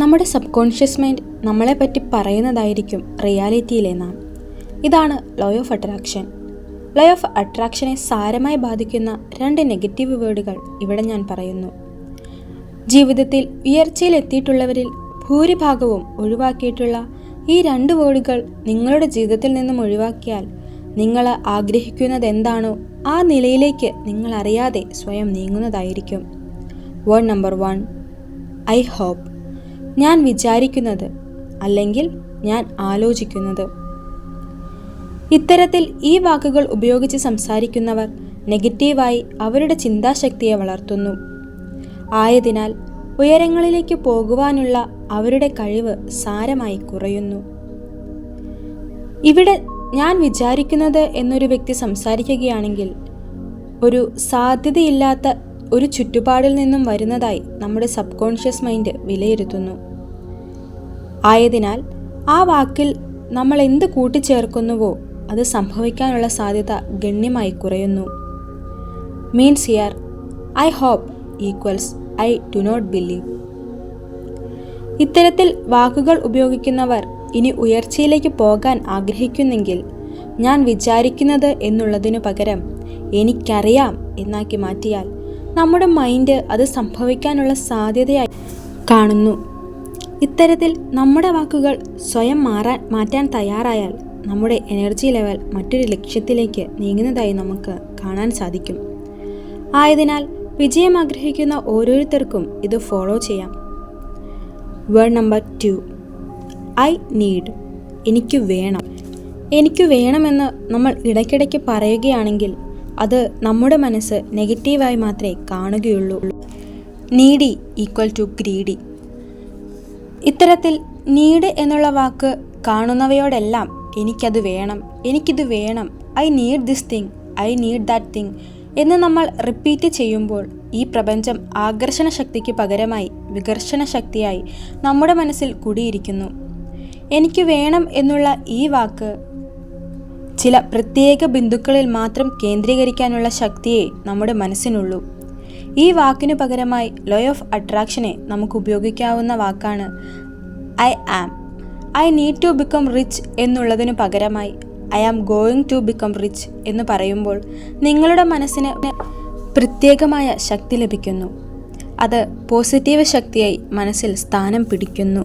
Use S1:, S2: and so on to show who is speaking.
S1: നമ്മുടെ sub conscious mind നമ്മളെപ്പറ്റി പറയുന്നതായിരിക്കും റിയാലിറ്റിയിലെ നാം. ഇതാണ് law of attraction. Law of അട്രാക്ഷനെ സാരമായി ബാധിക്കുന്ന 2 നെഗറ്റീവ് വേർഡുകൾ ഇവിടെ ഞാൻ പറയുന്നു. ജീവിതത്തിൽ ഉയർച്ചയിലെത്തിയിട്ടുള്ളവരിൽ ഭൂരിഭാഗവും ഒഴിവാക്കിയിട്ടുള്ള ഈ 2 വേർഡുകൾ നിങ്ങളുടെ ജീവിതത്തിൽ നിന്നും ഒഴിവാക്കിയാൽ നിങ്ങൾ ആഗ്രഹിക്കുന്നത് എന്താണോ ആ നിലയിലേക്ക് നിങ്ങൾ അറിയാതെ സ്വയം നീങ്ങുന്നതായിരിക്കും. Word number 1, I hope. ഞാൻ വിചാരിക്കുന്നത് അല്ലെങ്കിൽ ഞാൻ ആലോചിക്കുന്നത്. ഇത്തരത്തിൽ ഈ വാക്കുകൾ ഉപയോഗിച്ച് സംസാരിക്കുന്നവർ നെഗറ്റീവായി അവരുടെ ചിന്താശക്തിയെ വളർത്തുന്നു. ആയതിനാൽ ഉയരങ്ങളിലേക്ക് പോകുവാനുള്ള അവരുടെ കഴിവ് സാരമായി കുറയുന്നു. ഇവിടെ ഞാൻ വിചാരിക്കുന്നത് എന്നൊരു വ്യക്തി സംസാരിക്കുകയാണെങ്കിൽ ഒരു സാധ്യതയില്ലാത്ത ഒരു ചുറ്റുപാടിൽ നിന്നും വരുന്നതായി നമ്മുടെ സബ് കോൺഷ്യസ് മൈൻഡ് വിലയിരുത്തുന്നു. ആയതിനാൽ ആ വാക്കിൽ നമ്മൾ എന്ത് കൂട്ടിച്ചേർക്കുന്നുവോ അത് സംഭവിക്കാനുള്ള സാധ്യത ഗണ്യമായി കുറയുന്നു. Means here I hope equals I do not believe. ഇത്തരത്തിൽ വാക്കുകൾ ഉപയോഗിക്കുന്നവർ ഇനി ഉയർച്ചയിലേക്ക് പോകാൻ ആഗ്രഹിക്കുന്നെങ്കിൽ ഞാൻ വിചാരിക്കുന്നത് എന്നുള്ളതിനു പകരം എനിക്കറിയാം എന്നാക്കി മാറ്റിയാൽ നമ്മുടെ മൈൻഡ് അത് സംഭവിക്കാനുള്ള സാധ്യതയായി കാണുന്നു. ഇത്തരത്തിൽ നമ്മുടെ വാക്കുകൾ സ്വയം മാറ്റാൻ തയ്യാറായാൽ നമ്മുടെ എനർജി ലെവൽ മറ്റൊരു ലക്ഷ്യത്തിലേക്ക് നീങ്ങുന്നതായി നമുക്ക് കാണാൻ സാധിക്കും. ആയതിനാൽ വിജയം ആഗ്രഹിക്കുന്ന ഓരോരുത്തർക്കും ഇത് ഫോളോ ചെയ്യാം. Word number 2, I need. എനിക്ക് വേണം. എനിക്ക് വേണമെന്ന് നമ്മൾ ഇടയ്ക്കിടയ്ക്ക് പറയുകയാണെങ്കിൽ അത് നമ്മുടെ മനസ്സ് നെഗറ്റീവായി മാത്രമേ കാണുകയുള്ളൂ. Needy equal to greedy. ഇത്തരത്തിൽ നീഡ് എന്നുള്ള വാക്ക് കാണുന്നവയോടെല്ലാം എനിക്കത് വേണം, എനിക്കിത് വേണം, I need this thing, I need that thing എന്ന് നമ്മൾ റിപ്പീറ്റ് ചെയ്യുമ്പോൾ ഈ പ്രപഞ്ചം ആകർഷണ ശക്തിക്ക് പകരമായി വികർഷണ ശക്തിയായി നമ്മുടെ മനസ്സിൽ കുടിയിരിക്കുന്നു. എനിക്ക് വേണം എന്നുള്ള ഈ വാക്ക് ചില പ്രത്യേക ബിന്ദുക്കളിൽ മാത്രം കേന്ദ്രീകരിക്കാനുള്ള ശക്തിയെ നമ്മുടെ മനസ്സിനുള്ളൂ. ഈ വാക്കിനു പകരമായി ലോ ഓഫ് അട്രാക്ഷനെ നമുക്ക് ഉപയോഗിക്കാവുന്ന വാക്കാണ് I am. I need to become rich എന്നുള്ളതിനു പകരമായി I am going to become rich എന്ന് പറയുമ്പോൾ നിങ്ങളുടെ മനസ്സിന് പ്രത്യേകമായ ശക്തി ലഭിക്കുന്നു. അത് പോസിറ്റീവ് ശക്തിയായി മനസ്സിൽ സ്ഥാനം പിടിക്കുന്നു.